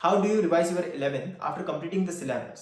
How do you revise your 11th after completing the syllabus.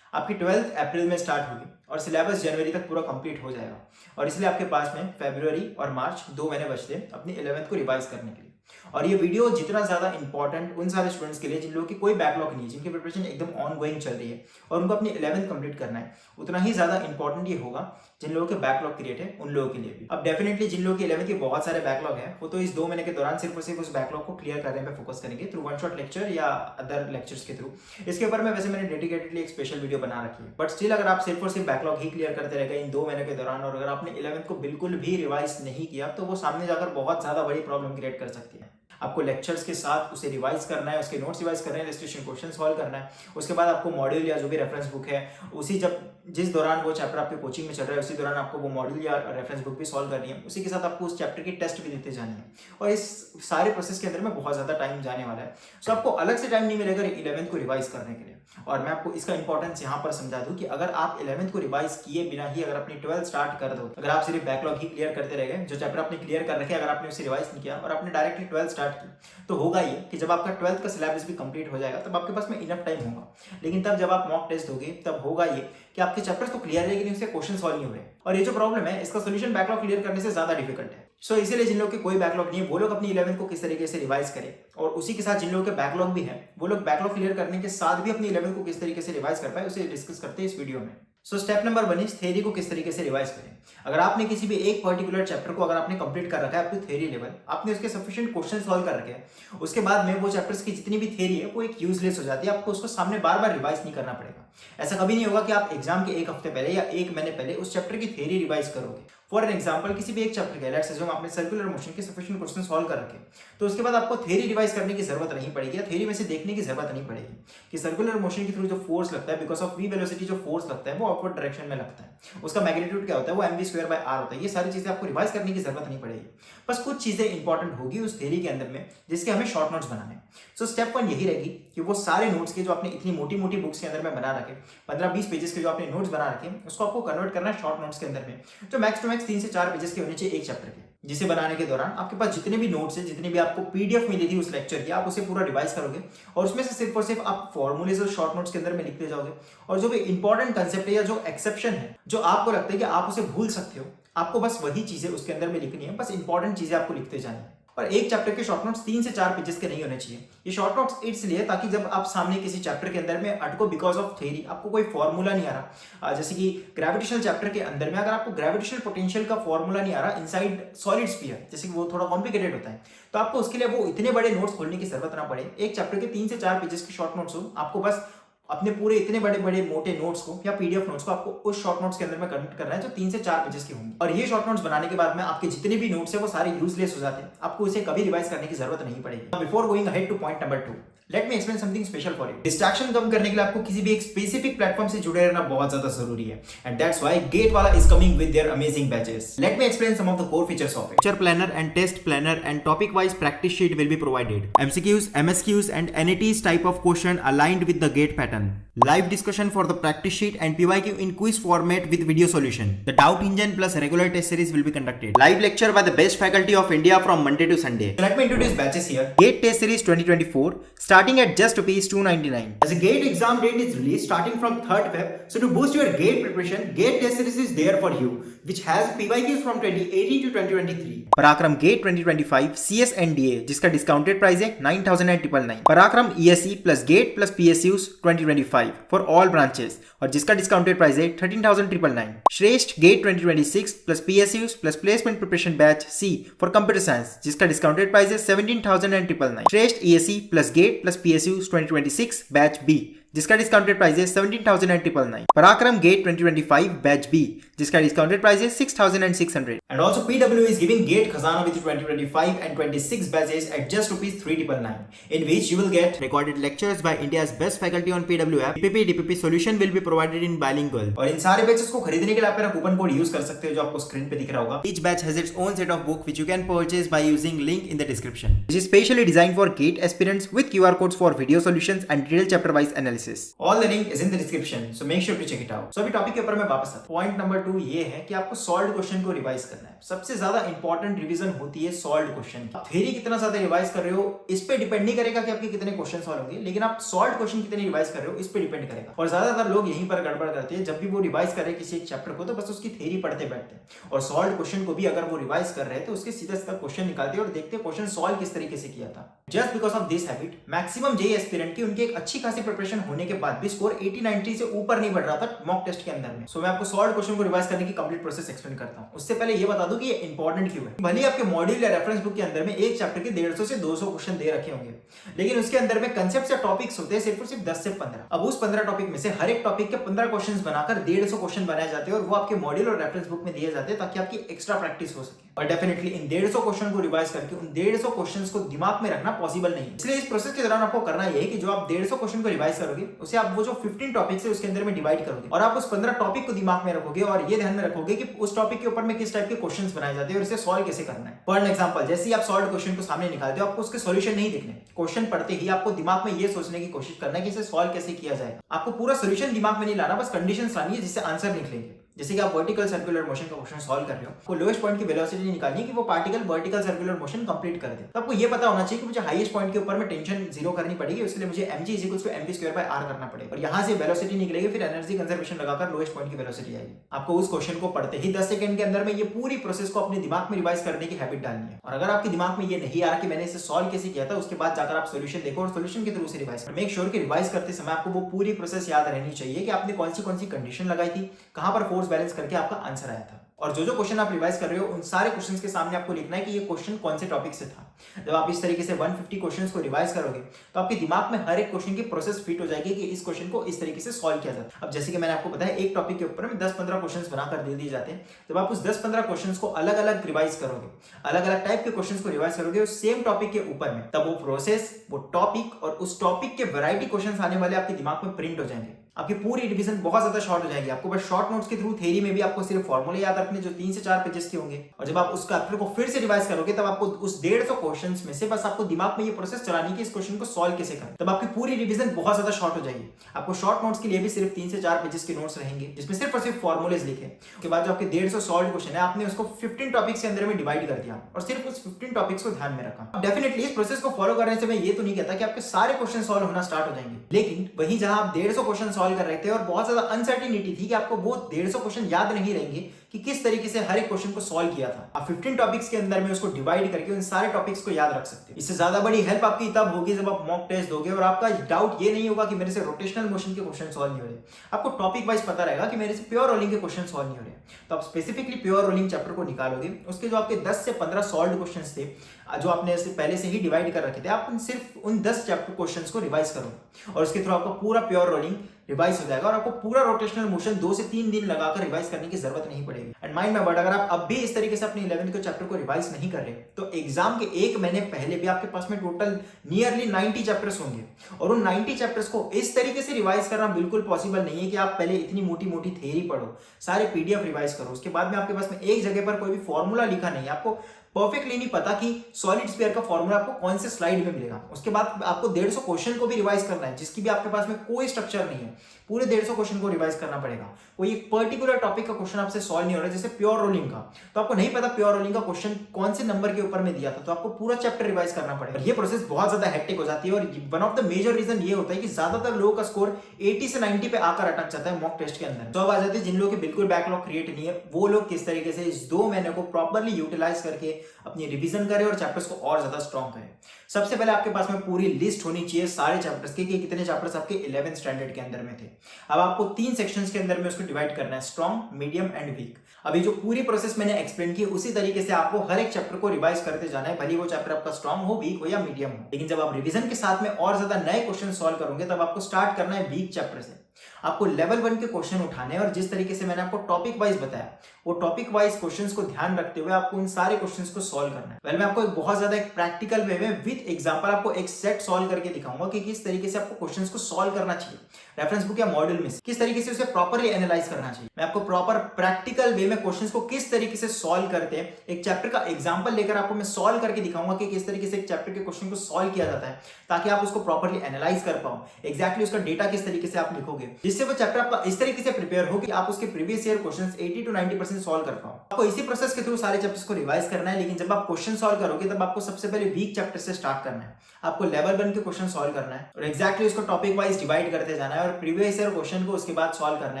आपकी 12th अप्रैल में start होगी और सिलेबस जनवरी तक पूरा कंप्लीट हो जाएगा और इसलिए आपके पास में फरवरी और मार्च 2 महीने बचते हैं अपनी 11th को रिवाइज करने के लिए। और ये वीडियो जितना ज़्यादा इंपॉर्टेंट उन सारे स्टूडेंट्स के लिए जिन लोगों की कोई बैकलॉग नहीं है, जिनकी प्रिपरेशन एकदम ऑन गोइंग चल रही है और उनको अपनी 11th कंप्लीट करना है, उतना ही ज़्यादा इंपॉर्टेंट ये होगा जिन लोगों के बैकलॉग क्रिएट है उन लोगों के लिए भी। अब डेफिनेटली जिन लोगों की 11th के बहुत सारे बैकलॉग है वो तो इस 2 महीने के दौरान सिर्फ और सिर्फ उस बैकलॉग को क्लियर करने पर फोकस करेंगे थ्रू वन शॉट लेक्चर या अदर लेक्चर्स के थ्रू। इसके ऊपर में वैसे मैंने डेडिकेटेडली एक स्पेशल वीडियो बना रखी है, बट स्टिल अगर आप सिर्फ और सिर्फ बैकलॉग ही क्लियर करते रह गए इन 2 महीने के दौरान और अगर आपने 11th को बिल्कुल भी रिवाइज नहीं किया तो वो सामने जाकर बहुत ज़्यादा बड़ी प्रॉब्लम क्रिएट कर सकती है। आपको लेक्चर्स के साथ उसे रिवाइज करना है, उसके नोट्स रिवाइज करना है, इलस्ट्रेशन क्वेश्चन सॉल्व करना है। उसके बाद आपको मॉड्यूल या जो भी रेफरेंस बुक है उसी जिस दौरान वो चैप्टर आपके कोचिंग में चल रहा है उसी दौरान आपको वो मॉड्यूल या रेफरेंस बुक भी सॉल्व करनी है। उसी के साथ आपको उस चैप्टर की टेस्ट भी देते जानी है और इस सारे प्रोसेस के अंदर में बहुत ज़्यादा टाइम जाने वाला है। सो आपको अलग से टाइम नहीं मिलेगा 11th को रिवाइज करने के लिए। और मैं आपको इसका इंपॉर्टेंस यहाँ पर समझा दूं कि अगर आप 11th को रिवाइज किए बिना ही अगर अपनी 12th स्टार्ट कर दो, अगर आप सिर्फ बैकलॉग ही क्लियर करते रह गए, जो चैप्टर आपने क्लियर कर रखे अगर आपने उसे रिवाइज नहीं किया और आपने डायरेक्टली 12th स्टार्ट की, तो होगा ये कि जब आपका 12th का सिलेबस भी कंप्लीट हो जाएगा तब आपके पास में इनफ टाइम होगा। लेकिन तब जब आप मॉक टेस्ट दोगे तब होगा ये कि आपके चैप्टर्स तो क्लियर है लेकिन उसके क्वेश्चन सॉल्व नहीं हो रहे और ये जो प्रॉब्लम है इसका सोल्यूशन बैकलॉग क्लियर करने से ज्यादा डिफिकल्ट है। सो इसीलिए जिन लोगों के कोई बैकलॉग नहीं है वो लोग अपनी 11th को किस तरीके से रिवाइज करें और उसी के साथ जिन लोगों के बैकलॉग भी है वो लोग बैकलॉग क्लियर करने के साथ भी अपनी 11th को किस तरीके से रिवाइज कर पाए उसे डिस्कस करते हैं इस वीडियो में। सो स्टेप नंबर 1 इस थ्योरी को किस तरीके से रिवाइज करें। अगर आपने किसी भी एक पर्टिकुलर चैप्टर को अगर आपने कंप्लीट कर रखा है अपनी थ्योरी लेवल, आपने उसके सफिशिएंट क्वेश्चन सॉल्व कर रखे हैं, उसके बाद में वो चैप्टर्स की जितनी भी थ्योरी है वो एक यूजलेस हो जाती है। आपको उसको सामने बार बार रिवाइज नहीं करना पड़ेगा। ऐसा कभी नहीं होगा कि आप एग्जाम के एक हफ्ते पहले या एक महीने पहले उस चैप्टर की थ्योरी रिवाइज करोगे। फॉर एन एग्जाम्पल किसी भी एक चैप्टर के लेट्स अज्यूम आपने सर्कुलर मोशन के सफिशिएंट क्वेश्चन सॉल्व कर रखे तो उसके बाद आपको थ्योरी रिवाइज करने की जरूरत नहीं पड़ेगी या थ्योरी में से देखने की जरूरत नहीं पड़ेगी कि सर्कुलर मोशन के थ्रू जो फोर्स लगता है बिकॉज ऑफ वी वेलोसिटी जो फोर्स लगता है वो अपवर्ड डायरेक्शन में लगता है, उसका मैग्नीट्यूड क्या होता है वो mv²/r होता है। ये सारी चीजें आपको रिवाइज करने की जरूरत नहीं पड़ेगी, बस कुछ चीजें इंपॉर्टेंट होगी उस थ्योरी के अंदर में जिसके हमें शॉर्ट नोट्स बनाने। सो स्टेप 1 यही रहेगी कि वो सारे नोट्स के जो आपने इतनी मोटी मोटी बुक्स के अंदर में बना रखे 15-20 पेजेस के जो आपने नोट्स बना रखे उसको आपको कन्वर्ट करना है शॉर्ट नोट्स के अंदर में जो मैक्स टू मैक्स 3 से 4 पेजेस के होने चाहिए एक चैप्टर के, जिसे बनाने के दौरान आपके पास जितने भी नोट्स है जितनी भी आपको पीडीएफ मिली थी उस लेक्चर की आप उसे पूरा रिवाइज करोगे और उसमें से सिर्फ और सिर्फ आप फॉर्मूलेज और शॉर्ट नोट्स के अंदर में लिखते जाओगे और जो भी इंपॉर्टेंट कंसेप्ट है या जो एक्सेप्शन है जो आपको लगता है कि आप उसे भूल सकते हो आपको बस वही चीजें उसके अंदर में लिखनी है, बस इंपॉर्टेंट चीजें आपको लिखते जानी है। और एक चैप्टर के शॉर्ट नोट्स 3 से 4 पेजेस के नहीं होने चाहिए। ये शॉर्ट नोट्स इसलिए ताकि जब आप सामने किसी चैप्टर के अंदर में अटको बिकॉज ऑफ थ्योरी आपको कोई फॉर्मूला नहीं आ रहा, जैसे कि ग्रेविटेशनल चैप्टर के अंदर में अगर आपको ग्रेविटेशनल पोटेंशियल का फॉर्मूला नहीं आ रहा इनसाइड सॉलिड स्फीयर, जैसे कि वो थोड़ा कॉम्प्लिकेटेड होता है, तो आपको उसके लिए वो इतने बड़े नोट्स खोलने की जरूरत ना पड़े। एक चैप्टर के 3 से 4 पेजेस के शॉर्ट नोट्स हो, आपको बस अपने पूरे इतने बड़े बड़े मोटे नोट्स को या पीडीएफ नोट्स को आपको उस शॉर्ट नोट्स के अंदर में कन्वर्ट करना है जो 3 से 4 पेजेस की होंगी। और ये शॉर्ट नोट्स बनाने के बाद में आपके जितने भी नोट्स है वो सारे यूजलेस हो जाते हैं, आपको इसे कभी रिवाइज करने की जरूरत नहीं पड़ेगी। Before going ahead to point number 2 let me explain something special for you. Distraction कम करने के लिए आपको किसी भी एक स्पेसिफिक प्लेटफॉर्म से जुड़े रहना बहुत ज्यादा जरूरी है एंड दैट्स व्हाई गेट वाला is coming with their amazing batches. Let me explain some of the core features of it. Lecture planner and test planner and topic wise practice sheet will be provided. MCQs, MSQs and NATs type of question aligned with the GATE pattern. Live discussion for the practice sheet and PYQ in quiz format with video solution. The doubt engine plus regular test series will be conducted. Live lecture by the best faculty of India from Monday to Sunday. So let me introduce batches here. GATE Test Series 2024 starting at just ₹299. As a GATE exam date is released starting from 3rd Feb. So to boost your GATE preparation, GATE Test Series is there for you, which has PYQs from 2018 to 2023. पराक्रम GATE 2025 CS NDA जिसका discounted price है 9,999। पराक्रम ESE plus GATE plus PSUs 2025 for all branches और जिसका discounted price है 13,999। श्रेष्ठ GATE 2026 plus PSUs plus placement preparation batch C for computer science जिसका discounted price है 17,999। श्रेष्ठ ESE plus GATE plus PSUs 2026 batch B जिसका डिस्काउंटेड प्राइस है 17,999। पराक्रम GATE 2025 बैच B जिसका डिस्काउंटेड प्राइस है 6,600। And also PW is giving GATE Khazana with 2025 and 26 batches at just ₹399 in which you will get recorded lectures by India's best faculty on PW app. DPP solution will be provided in bilingual. और इन सारे batches को खरीदने के लिए आप मेरा coupon code use कर सकते हो जो आपको स्क्रीन पे दिख रहा होगा। Each batch has its own set of book which you can purchase by using link in the description. Which is specially designed for GATE aspirants with QR codes for video solutions and detailed chapter wise analysis. All the link is in the description, so make sure to check it out. So अभी topic के ऊपर मैं वापस आता हूं। Point number 2 2 ये है कि आपको सॉल्व्ड क्वेश्चन को रिवाइज करना है। सबसे ज्यादा इंपॉर्टेंट रिवीजन होती है सॉल्व्ड क्वेश्चन की। थ्योरी कितना ज्यादा रिवाइज कर रहे हो इस पे डिपेंड नहीं करेगा कि आपके कितने क्वेश्चन सॉल्व होंगे, लेकिन आप सॉल्व्ड क्वेश्चन कितने रिवाइज कर रहे हो इस पे डिपेंड करेगा। और ज्यादातर लोग यहीं पर गड़बड़ करते हैं, जब भी वो रिवाइज कर रहे हैं किसी एक चैप्टर को तो बस उसकी थ्योरी पढ़ते बैठते हैं, और सॉल्व्ड क्वेश्चन को भी अगर वो रिवाइज कर रहे हैं तो उसके सीधा सीधा क्वेश्चन निकालते हैं और देखते हैं क्वेश्चन सॉल्व किस तरीके से किया था। Just because of this habit maximum JEE aspirant की उनकी एक अच्छी खासी प्रिपरेशन होने के बाद भी स्कोर 80-90 से ऊपर नहीं बढ़ रहा था मॉक टेस्ट के अंदर में। सो मैं आपको सॉल्व्ड क्वेश्चन को रिवाइज करने की कंप्लीट प्रोसेस एक्सप्लेन करता हूं। उससे पहले ये बता दूं कि ये इंपॉर्टेंट क्यों है। भले आपके मॉड्यूल या रेफरेंस बुक के अंदर में एक चैप्टर के 150 से 200 क्वेश्चन दे रखे होंगे, लेकिन उसके अंदर में कंसेप्ट या टॉपिक्स होते हैं सिर्फ और सिर्फ 10 से 15। अब उस 15 टॉपिक में से हर एक टॉपिक के 15 क्वेश्चन बनाकर 150 क्वेश्चन बनाए जाते हैं और वो आपके मॉड्यूल और रेफरेंस बुक में दिए जाते हैं ताकि आपकी एक्स्ट्रा प्रैक्टिस हो सके। और डेफिनेटली इन 150 क्वेश्चन को रिवाइज करके उन 150 क्वेश्चंस को दिमाग में रखना पॉसिबल नहीं है। इसलिए इस प्रोसेस के दौरान आपको करना यह है कि जो आप 150 क्वेश्चन को रिवाइज करोगे उसे आप वो जो 15 टॉपिक्स है उसके अंदर में डिवाइड करोगे और आप उस 15 टॉपिक को दिमाग में रखोगे और ये ध्यान में रखोगे कि उस टॉपिक के ऊपर में किस टाइप के क्वेश्चंस बनाए जाते हैं और इसे सॉल्व कैसे करना है। फॉर एग्जांपल जैसे ही आप सॉल्व क्वेश्चन को सामने निकालते हो आपको उसके सॉल्यूशन नहीं देखने, क्वेश्चन पढ़ते ही आपको दिमाग में ये सोचने की कोशिश करना है कि इसे सॉल्व कैसे किया जाए। आपको पूरा सॉल्यूशन दिमाग में नहीं लाना, बस कंडीशंस लानी है जिससे आंसर निकलेंगे। जैसे कि आप वर्टिकल सर्कुलर मोशन का क्वेश्चन सॉल्व कर रहे हो, आपको लोएस्ट पॉइंट की वेलोसिटी निकालनी है कि वो particle vertical circular motion complete कर दे। तो आपको ये पता होना चाहिए कि मुझे हाईएस्ट पॉइंट के ऊपर में टेंशन जीरो करनी पड़ेगी, उसके लिए मुझे mg = mv²/r करना पड़ेगा और यहां से वेलोसिटी निकलेगी, फिर एनर्जी कंजर्वेशन लगाकर लोएस्ट पॉइंट की वेलोसिटी आएगी। आपको उस क्वेश्चन को पढ़ते ही 10 सेकंड के अंदर में ये पूरी प्रोसेस को अपने दिमाग में रिवाइज करने की हैबिट डालनी है। और अगर आपके दिमाग में ये नहीं आ रहा कि मैंने इसे सॉल्व कैसे किया था, उसके बाद जाकर आप सॉल्यूशन देखो और सॉल्यूशन के थ्रू से रिवाइज करो। मेक श्योर कि रिवाइज करते समय आपको वो पूरी प्रोसेस याद रहनी चाहिए कि आपने कौन सी कंडीशन लगाई थी, कहां पर फोर्स बैलेंस करके आपका आंसर आया था। और जो क्वेश्चन आप रिवाइज कर रहे हो उन सारे क्वेश्चंस के सामने आपको लिखना है कि ये क्वेश्चन कौन से टॉपिक से था। जब आप इस तरीके से 150 क्वेश्चंस को रिवाइज करोगे तो आपके दिमाग में हर एक क्वेश्चन की प्रोसेस फिट हो जाएगी कि इस क्वेश्चन को इस तरीके से सॉल्व किया जाता है। अब जैसे कि मैंने आपको बताया एक टॉपिक के ऊपर में 10-15 क्वेश्चंस बनाकर दे दिए जाते हैं। जब आप उस 10-15 क्वेश्चंस को अलग अलग रिवाइज करोगे, अलग अलग टाइप के क्वेश्चंस को रिवाइज करोगे उस सेम टॉपिक के ऊपर में, तब वो प्रोसेस, वो टॉपिक और उस टॉपिक के वैरायटी क्वेश्चंस आने वाले आपके दिमाग में प्रिंट हो जाएंगे। आपकी पूरी रिवीजन बहुत ज्यादा शॉर्ट हो जाएगी। आपको बस शॉर्ट नोट्स के थ्रू थ्योरी में भी आपको सिर्फ फॉर्मूले याद रखने जो 3 से 4 पेजेस के होंगे, और जब आप उस चैप्टर को फिर से रिवाइज करोगे तब आपको उस 150 क्वेश्चंस में से बस आपको दिमाग में ये प्रोसेस चलानी कि इस क्वेश्चन को सॉल्व कैसे करें। तब आपकी पूरी रिवीजन बहुत ज्यादा शॉर्ट हो जाएगी। आपको शॉर्ट नोट्स के लिए भी सिर्फ 3 से 4 पेजेस के नोट्स रहेंगे जिसमें सिर्फ और सिर्फ फॉर्मूलेज लिखे। उसके बाद जो आपके 150 सॉल्व क्वेश्चन है आपने उसको 15 टॉपिक्स के अंदर में डिवाइड कर दिया और सिर्फ उस 15 टॉपिक्स को ध्यान में रखा। डेफिनेटली इस प्रोसेस को फॉलो करने से मैं ये तो नहीं कहता कि आपके सारे क्वेश्चन सॉल्व होना स्टार्ट हो जाएंगे, लेकिन वहीं जहां आप 150 क्वेश्चन सॉल्व कर रहे थे और बहुत ज्यादा अनसर्टेनिटी थी कि आपको वो 150 क्वेश्चन याद नहीं रहेंगे कि किस तरीके से हर एक क्वेश्चन को सॉल्व किया था, आप 15 टॉपिक्स के अंदर में उसको डिवाइड करके उन सारे टॉपिक्स को याद रख सकते हैं। इससे ज्यादा बड़ी हेल्प आपकी तब होगी जब आप मॉक टेस्ट दोगे और आपका डाउट ये नहीं होगा कि मेरे से रोटेशनल मोशन के क्वेश्चन सॉल्व नहीं हो रहे। आपको टॉपिक वाइज पता रहेगा कि मेरे से प्योर रोलिंग के क्वेश्चन सॉल्व नहीं हो रहे। तो आप स्पेसिफिकली प्योर रोलिंग चैप्टर को निकालोगे, उसके जो आपके 10 से 15 सॉल्व क्वेश्चंस थे जो आपने पहले से ही डिवाइड कर रखे थे, आप सिर्फ उन 10 चैप्टर क्वेश्चंस को रिवाइज करोगे और उसके थ्रू आपका पूरा प्योर रोलिंग रिवाइज हो जाएगा और आपको पूरा रोटेशनल मोशन 2 से 3 दिन लगाकर रिवाइज करने की जरूरत नहीं पड़ेगी। एंड माइंड माय वर्ड, अगर आप अब भी इस तरीके से अपने 11th के चैप्टर को रिवाइज नहीं कर रहे तो एग्जाम के 1 महीने पहले भी आपके पास में टोटल नियरली 90 चैप्टर्स होंगे और उन 90 चैप्टर्स को इस तरीके से रिवाइज करना बिल्कुल पॉसिबल नहीं है कि आप पहले इतनी मोटी मोटी थ्योरी पढ़ो, सारे पीडीएफ रिवाइज करो, उसके बाद में आपके पास में एक जगह पर कोई भी फॉर्मूला लिखा नहीं है, आपको परफेक्टली नहीं पता कि सॉलिड स्फीयर का फॉर्मूला आपको कौन से स्लाइड में मिलेगा। उसके बाद आपको 150 क्वेश्चन को भी रिवाइज करना है जिसकी भी आपके पास में कोई स्ट्रक्चर नहीं है, पूरे 150 क्वेश्चन को रिवाइज करना पड़ेगा। कोई एक पर्टिकुलर टॉपिक का क्वेश्चन आपसे सॉल्व नहीं हो रहा है, जैसे प्योर रोलिंग का, तो आपको नहीं पता प्योर रोलिंग का क्वेश्चन कौन से नंबर के ऊपर में दिया था, तो आपको पूरा चैप्टर रिवाइज करना पड़ेगा। ये प्रोसेस बहुत ज्यादा हेक्टिक हो जाती है और one of the major reason ये होता है कि ज्यादातर लोगों का स्कोर 80 से 90 पे आकर अटक जाता है मॉक टेस्ट के अंदर। तो अब आ जाते हैं जिन लोगों के बिल्कुल बैकलॉग क्रिएट नहीं है, वो लोग किस तरीके से इस 2 महीने को प्रॉपर्ली यूटिलाइज करके अपनी रिवीजन करें और चैप्टर्स को और ज्यादा स्ट्रॉन्ग करें। सबसे पहले आपके पास में पूरी लिस्ट होनी चाहिए सारे चैप्टर्स की कि कितने चैप्टर्स आपके 11th स्टैंडर्ड के अंदर में थे। अब आपको 3 सेक्शंस के अंदर में उसको डिवाइड करना है, स्ट्रॉन्ग, मीडियम एंड वीक। अभी जो पूरी प्रोसेस मैंने एक्सप्लेन की उसी तरीके से आपको हर एक चैप्टर को रिवाइज करते जाना है, भले वो चैप्टर आपका स्ट्रॉन्ग हो, वीक हो या मीडियम हो। लेकिन जब आप रिवीजन के साथ में और ज्यादा नए क्वेश्चन सॉल्व करोगे तब आपको स्टार्ट करना है वीक चैप्टर से। आपको लेवल 1 के क्वेश्चन उठाने हैं और जिस तरीके से मैंने आपको टॉपिक वाइज बताया वो टॉपिक वाइज क्वेश्चंस को ध्यान रखते हुए आपको उन सारे क्वेश्चंस को सॉल्व करना है। मैं आपको एक बहुत ज्यादा एक प्रैक्टिकल वे में विद एग्जांपल आपको एक सेट सॉल्व करके दिखाऊंगा कि किस तरीके से आपको क्वेश्चंस को सॉल्व करना चाहिए रेफरेंस बुक या मॉड्यूल में, किस तरीके से उसे प्रॉपर्ली एनालाइज करना चाहिए। मैं आपको प्रॉपर प्रैक्टिकल वे में क्वेश्चंस को किस तरीके से सॉल्व करते हैं एक चैप्टर का एग्जांपल लेकर आपको मैं सॉल्व करके दिखाऊंगा कि किस तरीके से एक चैप्टर के क्वेश्चन को सॉल्व किया जाता है ताकि आप उसको प्रॉपर्ली एनालाइज कर पाओ। एग्जैक्टली उसका डेटा किस तरीके से आप लिखोगे होगे, जिससे वो चैप्टर आपका इस तरीके से प्रिपेयर हो कि आप उसके previous year questions 80 to 90% solve कर पाओ। आपको इसी प्रोसेस के थ्रू सारे चैप्टर्स को रिवाइज करना है, लेकिन जब आप क्वेश्चन सॉल्व करोगे तब आपको सबसे पहले वीक चैप्टर से स्टार्ट करना है। आपको लेवल 1 के क्वेश्चन सॉल्व करना है और एक्जैक्टली उसको टॉपिक वाइज डिवाइड करते जाना है और प्रीवियस ईयर क्वेश्चन को उसके बाद सॉल्व करना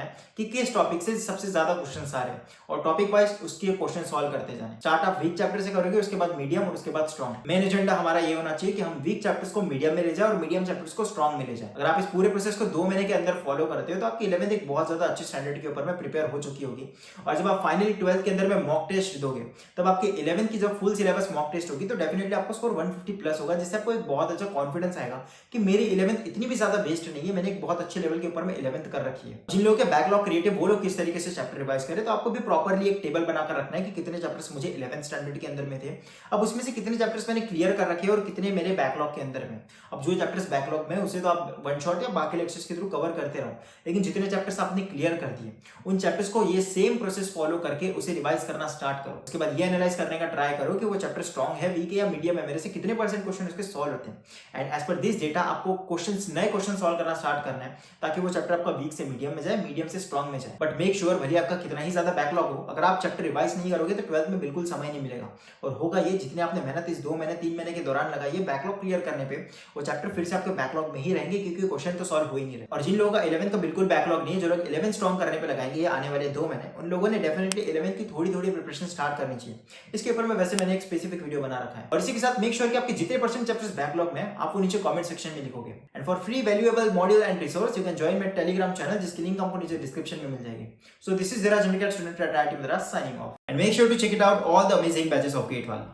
है कि किस टॉपिक से सबसे ज्यादा क्वेश्चन आ रहे हैं और टॉपिक वाइज उसके क्वेश्चन सॉल्व करते जाना है। स्टार्ट आप वीक चैप्टर से करोगे, उसके बाद मीडियम और उसके बाद स्ट्रॉन्ग। मेन एजेंडा हमारा ये होना चाहिए कि हम वीक चैप्टर्स को मीडियम में ले जाए और मीडियम चैप्टर्स को स्ट्रॉन्ग में ले जाए। अगर आप इस पूरे प्रोसेस को 2 महीने के अंदर फॉलो करते हो तो आपकी 11th एक बहुत ज्यादा अच्छे स्टैंडर्ड के ऊपर में प्रिपेयर हो चुकी होगी और जब आप फाइनली 12th के अंदर में मॉक टेस्ट दोगे तब आपके 11th की जब फुल सिलेबस मॉक टेस्ट होगी तो डेफिनेटली आपको स्कोर 150 प्लस होगा, जिससे आपको एक बहुत अच्छा कॉन्फिडेंस आएगा कि मेरी 11th इतनी भी ज्यादा वेस्ट नहीं है, मैंने एक बहुत अच्छे लेवल के ऊपर में 11th कर रखी है। जिन लोगों के बैकलॉग क्रिएट है वो लोग किस तरीके से चैप्टर रिवाइज करें, तो आपको भी प्रॉपर्ली एक टेबल बनाकर रखना है कि कितने चैप्टर्स मुझे 11th स्टैंडर्ड के अंदर में थे, अब उसमें से कितने चैप्टर्स मैंने क्लियर कर रखे और कितने मेरे बैकलॉग के अंदर में। अब जो चैप्टर्स बैकलॉग में उसे तो आप वन शॉट या बाकी लेक्चर्स के थ्रू कवर करते रहो, लेकिन जितने चैप्टर्स आपने क्लियर कर दिए उन चैप्टर्स को ये सेम प्रोसेस फॉलो करके उसे रिवाइज करना स्टार्ट करो। उसके बाद ये एनालाइज करने का ट्राई करो कि वो चैप्टर स्ट्रॉन्ग है, वीक है या मीडियम है, मेरे से कितने परसेंट क्वेश्चन उसके सॉल्व होते हैं। And as per this data आपको नए क्वेश्चन सॉल्व करना स्टार्ट करना है ताकि वो चैप्टर आपका वीक से मीडियम में जाए, मीडियम से स्ट्रॉन्ग में जाए। बट मेक श्योर भले आपका कितना ही ज्यादा बैकलॉग हो, अगर आप चैप्टर रिवाइज नहीं करोगे तो 12th में बिल्कुल समय नहीं मिलेगा और होगा ये जितने आपने मेहनत इस 2 महीने 3 महीने के दौरान लगाई है बैकलॉग क्लियर करने पे, वो चैप्टर फिर से आपके बैकलॉग में ही रहेंगे क्योंकि क्वेश्चन तो सॉल्व हो ही नहीं रहे। और जिन लोगों का 11th का बिल्कुल बैकलॉग नहीं है, जो लोग 11th स्ट्रॉन्ग करने पे लगाएंगे आने वाले 2 महीने, उन लोगों ने डेफिनेटली 11th की थोड़ी प्रिपरेशन स्टार्ट करनी चाहिए। इसके ऊपर में वैसे मैंने एक स्पेसिफिक वीडियो बना रखा है और इसी के साथ मेक श्योर कि आपके जितने परसेंट चैप्टर्स बैकलॉग में आप वो नीचे कमेंट सेक्शन में लिखोगे। And for free valuable module and resource you can join my Telegram channel, जिसकी लिंक आपको नीचे डिस्क्रिप्शन में मिल जाएगी। So this is Ziraj, student at IIT Madras, signing off, and make sure to check it out all the amazing batches of GATE 1.